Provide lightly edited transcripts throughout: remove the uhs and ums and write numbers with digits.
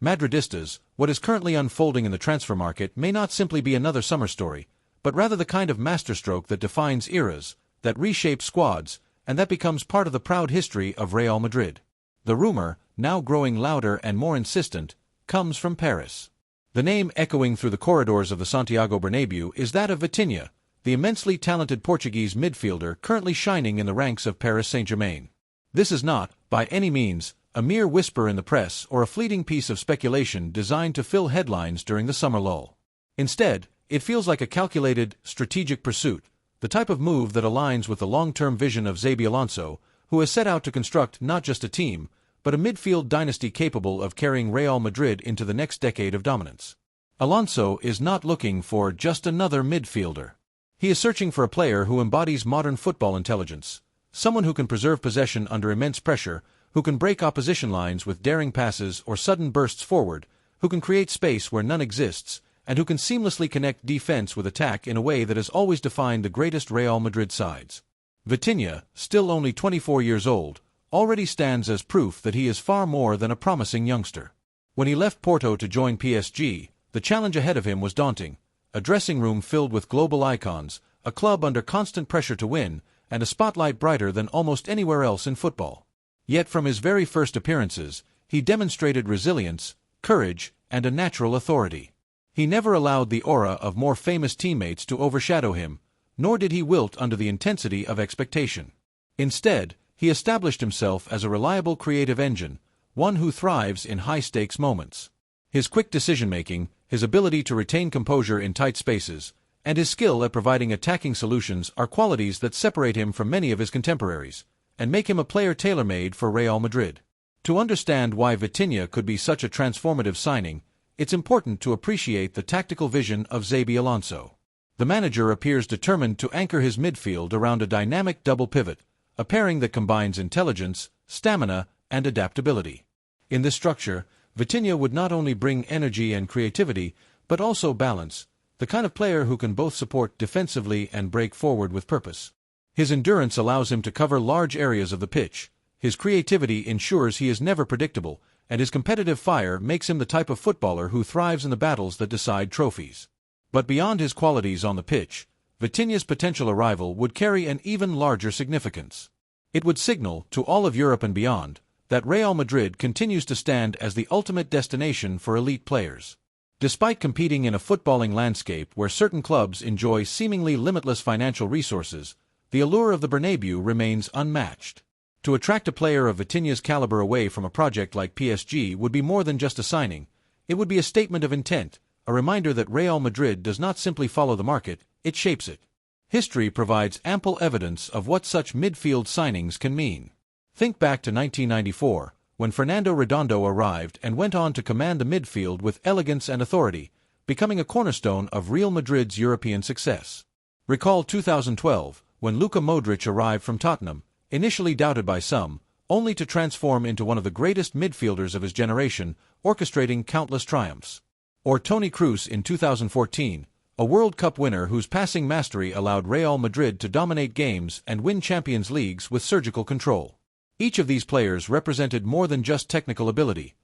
Madridistas, what is currently unfolding in the transfer market may not simply be another summer story, but rather the kind of masterstroke that defines eras, that reshapes squads, and that becomes part of the proud history of Real Madrid. The rumor, now growing louder and more insistent, comes from Paris. The name echoing through the corridors of the Santiago Bernabéu is that of Vitinha, the immensely talented Portuguese midfielder currently shining in the ranks of Paris Saint-Germain. This is not, by any means, a mere whisper in the press or a fleeting piece of speculation designed to fill headlines during the summer lull. Instead, it feels like a calculated, strategic pursuit, the type of move that aligns with the long-term vision of Xabi Alonso, who has set out to construct not just a team, but a midfield dynasty capable of carrying Real Madrid into the next decade of dominance. Alonso is not looking for just another midfielder. He is searching for a player who embodies modern football intelligence, someone who can preserve possession under immense pressure, who can break opposition lines with daring passes or sudden bursts forward, who can create space where none exists, and who can seamlessly connect defense with attack in a way that has always defined the greatest Real Madrid sides. Vitinha, still only 24 years old, already stands as proof that he is far more than a promising youngster. When he left Porto to join PSG, the challenge ahead of him was daunting: a dressing room filled with global icons, a club under constant pressure to win, and a spotlight brighter than almost anywhere else in football. Yet from his very first appearances, he demonstrated resilience, courage, and a natural authority. He never allowed the aura of more famous teammates to overshadow him, nor did he wilt under the intensity of expectation. Instead, he established himself as a reliable creative engine, one who thrives in high-stakes moments. His quick decision-making, his ability to retain composure in tight spaces, and his skill at providing attacking solutions are qualities that separate him from many of his contemporaries, and make him a player tailor-made for Real Madrid. To understand why Vitinha could be such a transformative signing, it's important to appreciate the tactical vision of Xabi Alonso. The manager appears determined to anchor his midfield around a dynamic double pivot, a pairing that combines intelligence, stamina, and adaptability. In this structure, Vitinha would not only bring energy and creativity, but also balance, the kind of player who can both support defensively and break forward with purpose. His endurance allows him to cover large areas of the pitch, his creativity ensures he is never predictable, and his competitive fire makes him the type of footballer who thrives in the battles that decide trophies. But beyond his qualities on the pitch, Vitinha's potential arrival would carry an even larger significance. It would signal, to all of Europe and beyond, that Real Madrid continues to stand as the ultimate destination for elite players. Despite competing in a footballing landscape where certain clubs enjoy seemingly limitless financial resources, the allure of the Bernabéu remains unmatched. To attract a player of Vitinha's caliber away from a project like PSG would be more than just a signing. It would be a statement of intent, a reminder that Real Madrid does not simply follow the market, it shapes it. History provides ample evidence of what such midfield signings can mean. Think back to 1994, when Fernando Redondo arrived and went on to command the midfield with elegance and authority, becoming a cornerstone of Real Madrid's European success. Recall 2012, when Luka Modric arrived from Tottenham, initially doubted by some, only to transform into one of the greatest midfielders of his generation, orchestrating countless triumphs. Or Toni Kroos in 2014, a World Cup winner whose passing mastery allowed Real Madrid to dominate games and win Champions Leagues with surgical control. Each of these players represented more than just technical ability.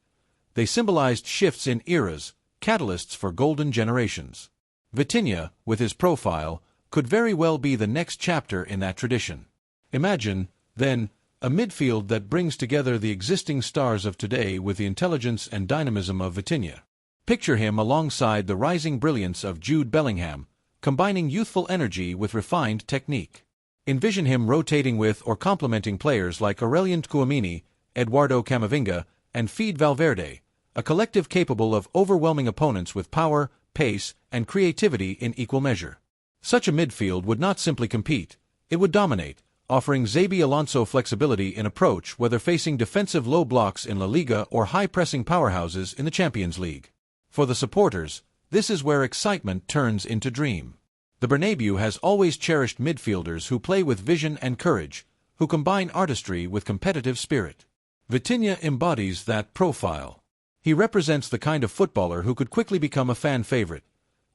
They symbolized shifts in eras, catalysts for golden generations. Vitinha, with his profile, could very well be the next chapter in that tradition. Imagine, then, a midfield that brings together the existing stars of today with the intelligence and dynamism of Vitinha. Picture him alongside the rising brilliance of Jude Bellingham, combining youthful energy with refined technique. Envision him rotating with or complementing players like Aurelien Tchouaméni, Eduardo Camavinga, and Fede Valverde, a collective capable of overwhelming opponents with power, pace, and creativity in equal measure. Such a midfield would not simply compete, it would dominate, offering Xabi Alonso flexibility in approach whether facing defensive low blocks in La Liga or high-pressing powerhouses in the Champions League. For the supporters, this is where excitement turns into dream. The Bernabéu has always cherished midfielders who play with vision and courage, who combine artistry with competitive spirit. Vitinha embodies that profile. He represents the kind of footballer who could quickly become a fan favorite,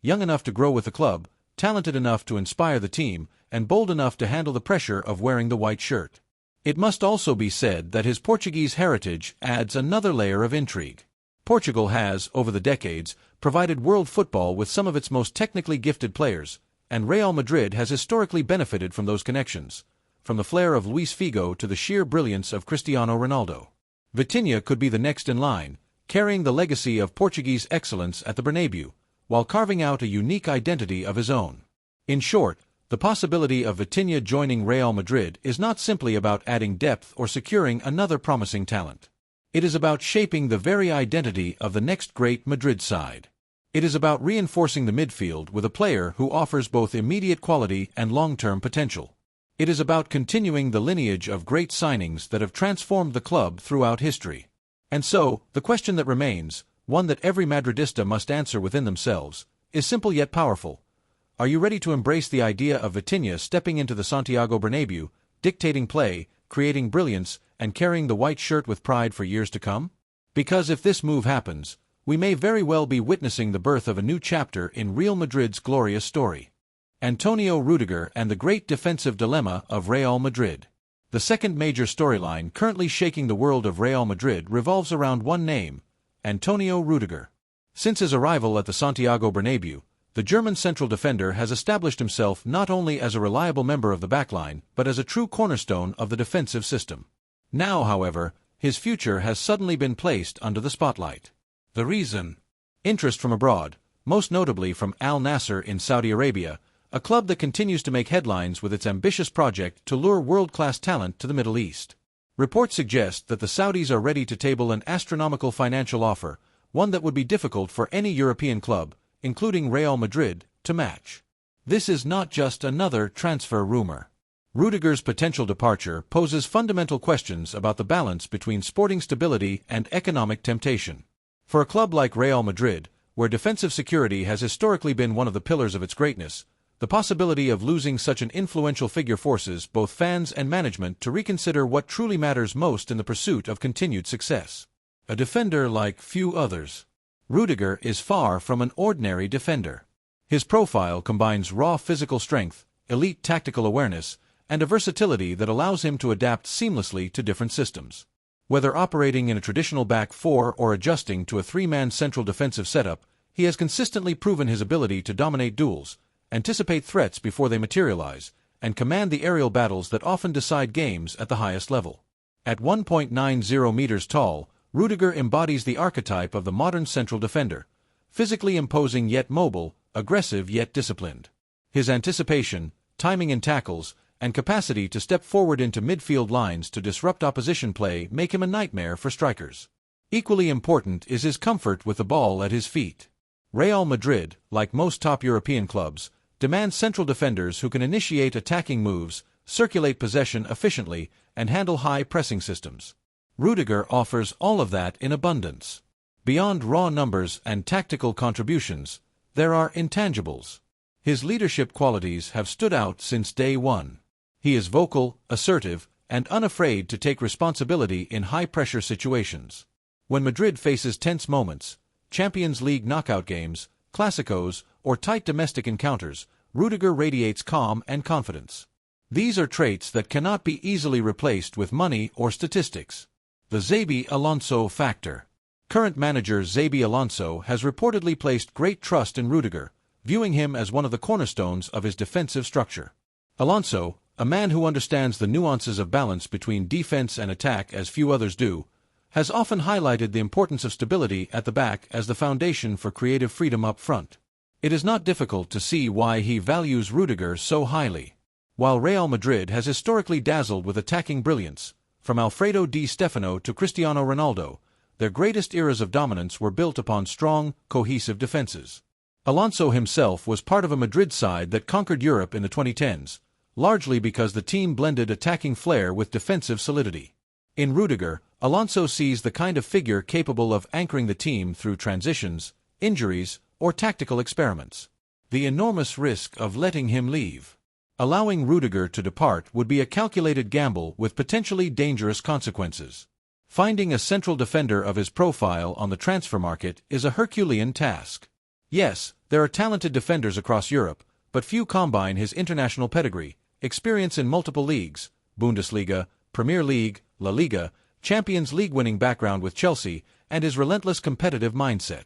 young enough to grow with the club, talented enough to inspire the team, and bold enough to handle the pressure of wearing the white shirt. It must also be said that his Portuguese heritage adds another layer of intrigue. Portugal has, over the decades, provided world football with some of its most technically gifted players, and Real Madrid has historically benefited from those connections, from the flair of Luis Figo to the sheer brilliance of Cristiano Ronaldo. Vitinha could be the next in line, carrying the legacy of Portuguese excellence at the Bernabeu, while carving out a unique identity of his own. In short, the possibility of Vitinha joining Real Madrid is not simply about adding depth or securing another promising talent. It is about shaping the very identity of the next great Madrid side. It is about reinforcing the midfield with a player who offers both immediate quality and long-term potential. It is about continuing the lineage of great signings that have transformed the club throughout history. And so, the question that remains, one that every Madridista must answer within themselves, is simple yet powerful. Are you ready to embrace the idea of Vitinha stepping into the Santiago Bernabeu, dictating play, creating brilliance, and carrying the white shirt with pride for years to come? Because if this move happens, we may very well be witnessing the birth of a new chapter in Real Madrid's glorious story. Antonio Rudiger and the great defensive dilemma of Real Madrid. The second major storyline currently shaking the world of Real Madrid revolves around one name, Antonio Rudiger. Since his arrival at the Santiago Bernabeu, the German central defender has established himself not only as a reliable member of the backline, but as a true cornerstone of the defensive system. Now, however, his future has suddenly been placed under the spotlight. The reason? Interest from abroad, most notably from Al Nassr in Saudi Arabia, a club that continues to make headlines with its ambitious project to lure world-class talent to the Middle East. Reports suggest that the Saudis are ready to table an astronomical financial offer, one that would be difficult for any European club, including Real Madrid, to match. This is not just another transfer rumor. Rudiger's potential departure poses fundamental questions about the balance between sporting stability and economic temptation. For a club like Real Madrid, where defensive security has historically been one of the pillars of its greatness, the possibility of losing such an influential figure forces both fans and management to reconsider what truly matters most in the pursuit of continued success. A defender like few others. Rudiger is far from an ordinary defender. His profile combines raw physical strength, elite tactical awareness, and a versatility that allows him to adapt seamlessly to different systems. Whether operating in a traditional back four or adjusting to a three-man central defensive setup, he has consistently proven his ability to dominate duels, anticipate threats before they materialize, and command the aerial battles that often decide games at the highest level. At 1.90 meters tall, Rudiger embodies the archetype of the modern central defender, physically imposing yet mobile, aggressive yet disciplined. His anticipation, timing in tackles, and capacity to step forward into midfield lines to disrupt opposition play make him a nightmare for strikers. Equally important is his comfort with the ball at his feet. Real Madrid, like most top European clubs, demands central defenders who can initiate attacking moves, circulate possession efficiently, and handle high pressing systems. Rudiger offers all of that in abundance. Beyond raw numbers and tactical contributions, there are intangibles. His leadership qualities have stood out since day one. He is vocal, assertive, and unafraid to take responsibility in high-pressure situations. When Madrid faces tense moments, Champions League knockout games, Clásicos, or tight domestic encounters, Rudiger radiates calm and confidence. These are traits that cannot be easily replaced with money or statistics. The Xabi Alonso factor. Current manager Xabi Alonso has reportedly placed great trust in Rudiger, viewing him as one of the cornerstones of his defensive structure. Alonso, a man who understands the nuances of balance between defense and attack as few others do, has often highlighted the importance of stability at the back as the foundation for creative freedom up front. It is not difficult to see why he values Rudiger so highly. While Real Madrid has historically dazzled with attacking brilliance, from Alfredo Di Stefano to Cristiano Ronaldo, their greatest eras of dominance were built upon strong, cohesive defenses. Alonso himself was part of a Madrid side that conquered Europe in the 2010s, largely because the team blended attacking flair with defensive solidity. In Rudiger, Alonso sees the kind of figure capable of anchoring the team through transitions, injuries, or tactical experiments. The enormous risk of letting him leave. Allowing Rudiger to depart would be a calculated gamble with potentially dangerous consequences. Finding a central defender of his profile on the transfer market is a Herculean task. Yes, there are talented defenders across Europe, but few combine his international pedigree, experience in multiple leagues, Bundesliga, Premier League, La Liga, Champions League winning background with Chelsea, and his relentless competitive mindset.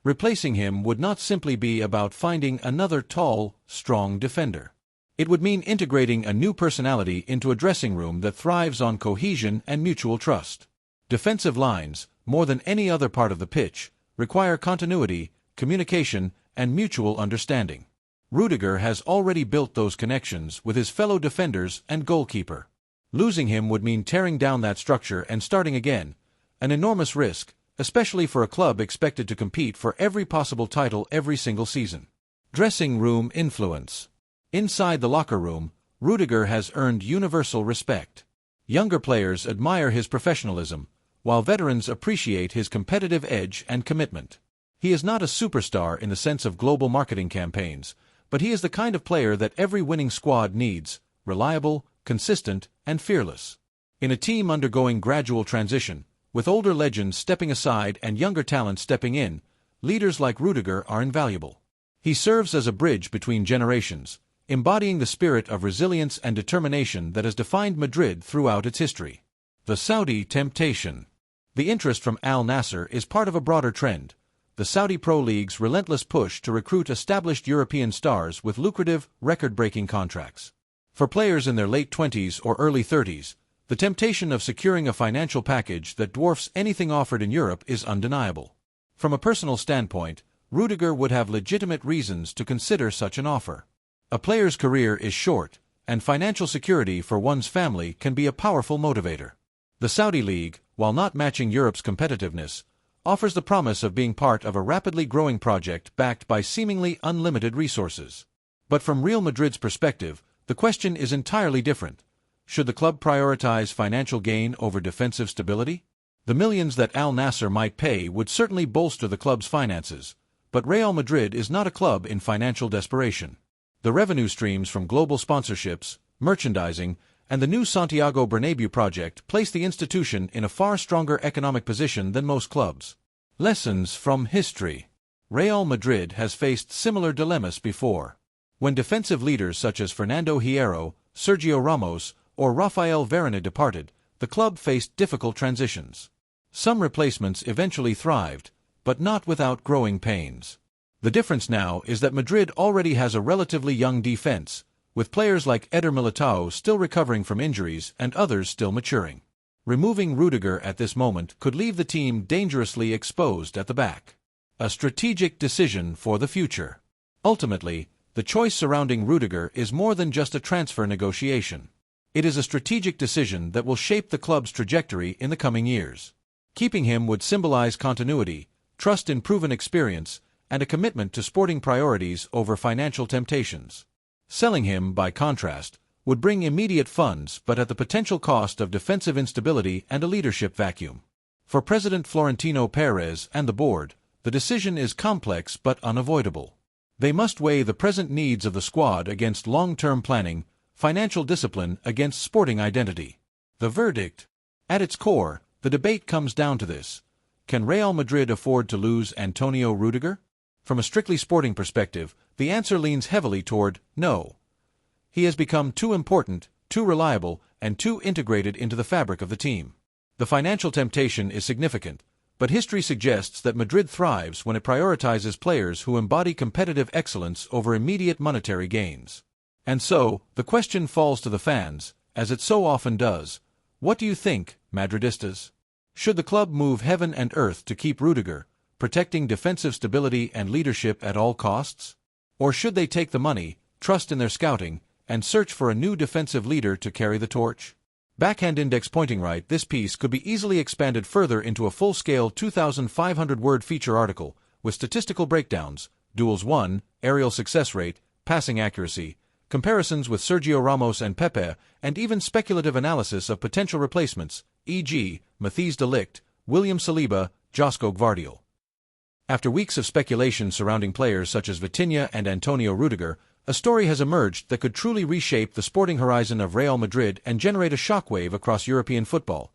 Replacing him would not simply be about finding another tall, strong defender. It would mean integrating a new personality into a dressing room that thrives on cohesion and mutual trust. Defensive lines, more than any other part of the pitch, require continuity, communication, and mutual understanding. Rudiger has already built those connections with his fellow defenders and goalkeeper. Losing him would mean tearing down that structure and starting again, an enormous risk, especially for a club expected to compete for every possible title every single season. Dressing room influence. Inside the locker room, Rudiger has earned universal respect. Younger players admire his professionalism, while veterans appreciate his competitive edge and commitment. He is not a superstar in the sense of global marketing campaigns, but he is the kind of player that every winning squad needs: reliable, consistent, and fearless. In a team undergoing gradual transition, with older legends stepping aside and younger talent stepping in, leaders like Rudiger are invaluable. He serves as a bridge between generations, embodying the spirit of resilience and determination that has defined Madrid throughout its history. The Saudi temptation. The interest from Al Nassr is part of a broader trend: the Saudi Pro League's relentless push to recruit established European stars with lucrative, record-breaking contracts. For players in their late 20s or early 30s, the temptation of securing a financial package that dwarfs anything offered in Europe is undeniable. From a personal standpoint, Rudiger would have legitimate reasons to consider such an offer. A player's career is short, and financial security for one's family can be a powerful motivator. The Saudi League, while not matching Europe's competitiveness, offers the promise of being part of a rapidly growing project backed by seemingly unlimited resources. But from Real Madrid's perspective, the question is entirely different. Should the club prioritize financial gain over defensive stability? The millions that Al Nassr might pay would certainly bolster the club's finances, but Real Madrid is not a club in financial desperation. The revenue streams from global sponsorships, merchandising, and the new Santiago Bernabéu project place the institution in a far stronger economic position than most clubs. Lessons from history. Real Madrid has faced similar dilemmas before. When defensive leaders such as Fernando Hierro, Sergio Ramos, or Rafael Varane departed, the club faced difficult transitions. Some replacements eventually thrived, but not without growing pains. The difference now is that Madrid already has a relatively young defense, with players like Eder Militao still recovering from injuries and others still maturing. Removing Rudiger at this moment could leave the team dangerously exposed at the back. A strategic decision for the future. Ultimately, the choice surrounding Rudiger is more than just a transfer negotiation. It is a strategic decision that will shape the club's trajectory in the coming years. Keeping him would symbolize continuity, trust in proven experience, and a commitment to sporting priorities over financial temptations. Selling him, by contrast, would bring immediate funds but at the potential cost of defensive instability and a leadership vacuum. For President Florentino Perez and the board, the decision is complex but unavoidable. They must weigh the present needs of the squad against long-term planning, financial discipline against sporting identity. The verdict. At its core, the debate comes down to this: can Real Madrid afford to lose Antonio Rudiger? From a strictly sporting perspective, the answer leans heavily toward no. He has become too important, too reliable, and too integrated into the fabric of the team. The financial temptation is significant, but history suggests that Madrid thrives when it prioritizes players who embody competitive excellence over immediate monetary gains. And so, the question falls to the fans, as it so often does: what do you think, Madridistas? Should the club move heaven and earth to keep Rudiger, protecting defensive stability and leadership at all costs? Or should they take the money, trust in their scouting, and search for a new defensive leader to carry the torch? Backhand index pointing right. This piece could be easily expanded further into a full-scale 2,500-word feature article, with statistical breakdowns, duels won, aerial success rate, passing accuracy, comparisons with Sergio Ramos and Pepe, and even speculative analysis of potential replacements, e.g., Matthijs de Ligt, William Saliba, Josko Gvardiol. After weeks of speculation surrounding players such as Vitinha and Antonio Rudiger, a story has emerged that could truly reshape the sporting horizon of Real Madrid and generate a shockwave across European football.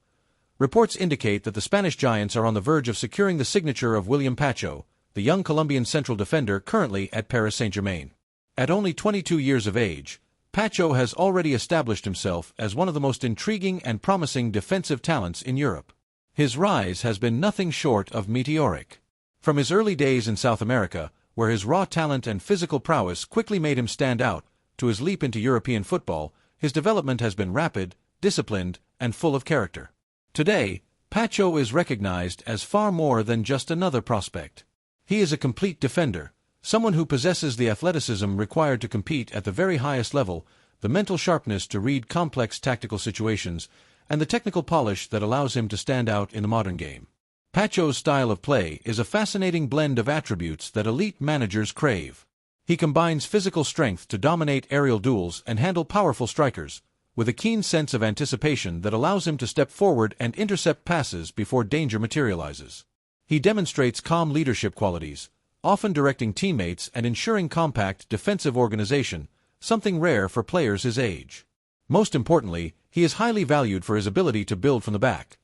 Reports indicate that the Spanish giants are on the verge of securing the signature of William Pacho, the young Colombian central defender currently at Paris Saint-Germain. At only 22 years of age, Pacho has already established himself as one of the most intriguing and promising defensive talents in Europe. His rise has been nothing short of meteoric. From his early days in South America, where his raw talent and physical prowess quickly made him stand out, to his leap into European football, his development has been rapid, disciplined, and full of character. Today, Pacho is recognized as far more than just another prospect. He is a complete defender, someone who possesses the athleticism required to compete at the very highest level, the mental sharpness to read complex tactical situations, and the technical polish that allows him to stand out in the modern game. Pacho's style of play is a fascinating blend of attributes that elite managers crave. He combines physical strength to dominate aerial duels and handle powerful strikers, with a keen sense of anticipation that allows him to step forward and intercept passes before danger materializes. He demonstrates calm leadership qualities, often directing teammates and ensuring compact defensive organization, something rare for players his age. Most importantly, he is highly valued for his ability to build from the back.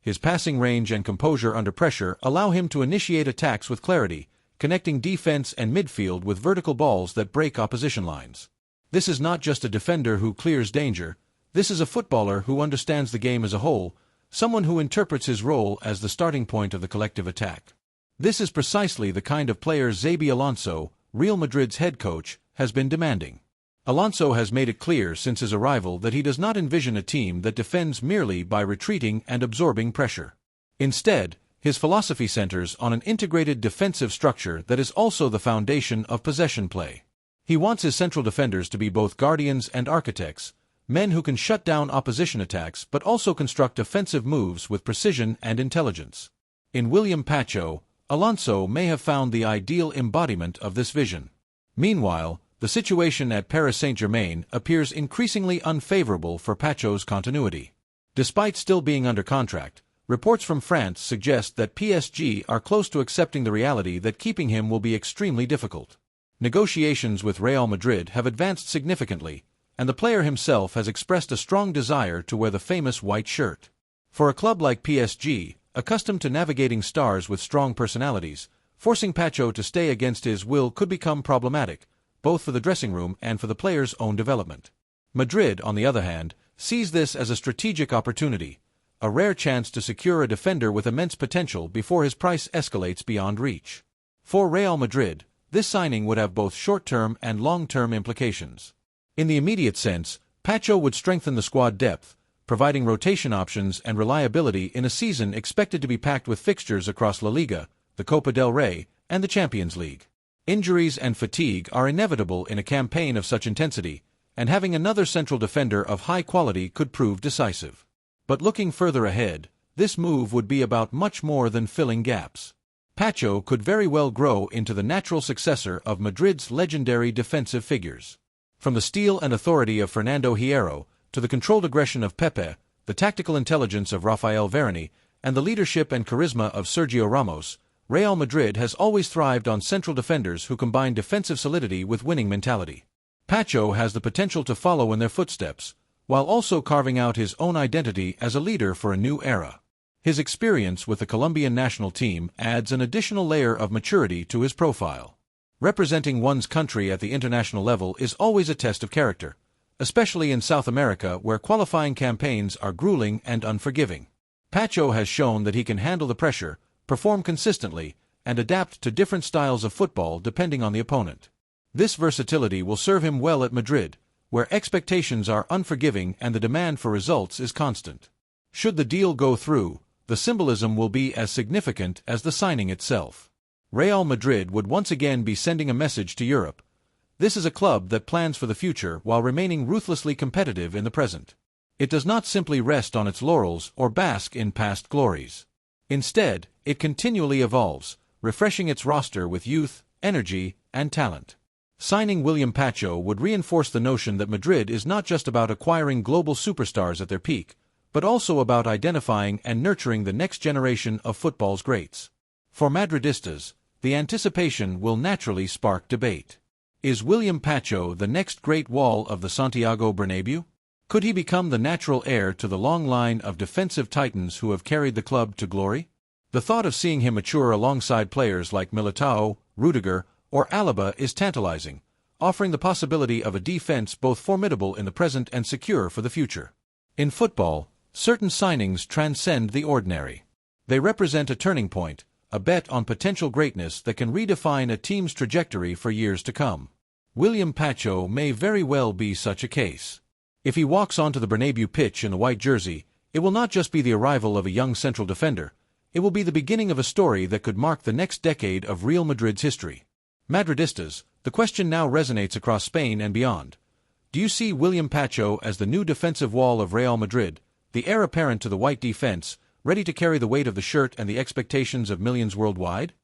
His passing range and composure under pressure allow him to initiate attacks with clarity, connecting defense and midfield with vertical balls that break opposition lines. This is not just a defender who clears danger, this is a footballer who understands the game as a whole, someone who interprets his role as the starting point of the collective attack. This is precisely the kind of player Xabi Alonso, Real Madrid's head coach, has been demanding. Alonso has made it clear since his arrival that he does not envision a team that defends merely by retreating and absorbing pressure. Instead, his philosophy centers on an integrated defensive structure that is also the foundation of possession play. He wants his central defenders to be both guardians and architects, men who can shut down opposition attacks but also construct offensive moves with precision and intelligence. In William Pacho, Alonso may have found the ideal embodiment of this vision. Meanwhile, the situation at Paris Saint-Germain appears increasingly unfavorable for Pacho's continuity. Despite still being under contract, reports from France suggest that PSG are close to accepting the reality that keeping him will be extremely difficult. Negotiations with Real Madrid have advanced significantly, and the player himself has expressed a strong desire to wear the famous white shirt. For a club like PSG, accustomed to navigating stars with strong personalities, forcing Pacho to stay against his will could become problematic, both for the dressing room and for the player's own development. Madrid, on the other hand, sees this as a strategic opportunity, a rare chance to secure a defender with immense potential before his price escalates beyond reach. For Real Madrid, this signing would have both short-term and long-term implications. In the immediate sense, Pacho would strengthen the squad depth, providing rotation options and reliability in a season expected to be packed with fixtures across La Liga, the Copa del Rey, and the Champions League. Injuries and fatigue are inevitable in a campaign of such intensity, and having another central defender of high quality could prove decisive. But looking further ahead, this move would be about much more than filling gaps. Pacho could very well grow into the natural successor of Madrid's legendary defensive figures. From the steel and authority of Fernando Hierro, to the controlled aggression of Pepe, the tactical intelligence of Rafael Varane, and the leadership and charisma of Sergio Ramos, Real Madrid has always thrived on central defenders who combine defensive solidity with winning mentality. Pacho has the potential to follow in their footsteps, while also carving out his own identity as a leader for a new era. His experience with the Colombian national team adds an additional layer of maturity to his profile. Representing one's country at the international level is always a test of character, especially in South America where qualifying campaigns are grueling and unforgiving. Pacho has shown that he can handle the pressure, perform consistently, and adapt to different styles of football depending on the opponent. This versatility will serve him well at Madrid, where expectations are unforgiving and the demand for results is constant. Should the deal go through, the symbolism will be as significant as the signing itself. Real Madrid would once again be sending a message to Europe. This is a club that plans for the future while remaining ruthlessly competitive in the present. It does not simply rest on its laurels or bask in past glories. Instead, it continually evolves, refreshing its roster with youth, energy, and talent. Signing William Pacho would reinforce the notion that Madrid is not just about acquiring global superstars at their peak, but also about identifying and nurturing the next generation of football's greats. For Madridistas, the anticipation will naturally spark debate. Is William Pacho the next great wall of the Santiago Bernabéu? Could he become the natural heir to the long line of defensive titans who have carried the club to glory? The thought of seeing him mature alongside players like Militao, Rudiger, or Alaba is tantalizing, offering the possibility of a defense both formidable in the present and secure for the future. In football, certain signings transcend the ordinary. They represent a turning point, a bet on potential greatness that can redefine a team's trajectory for years to come. William Pacho may very well be such a case. If he walks onto the Bernabeu pitch in the white jersey, it will not just be the arrival of a young central defender, it will be the beginning of a story that could mark the next decade of Real Madrid's history. Madridistas, the question now resonates across Spain and beyond. Do you see William Pacho as the new defensive wall of Real Madrid, the heir apparent to the white defense, ready to carry the weight of the shirt and the expectations of millions worldwide?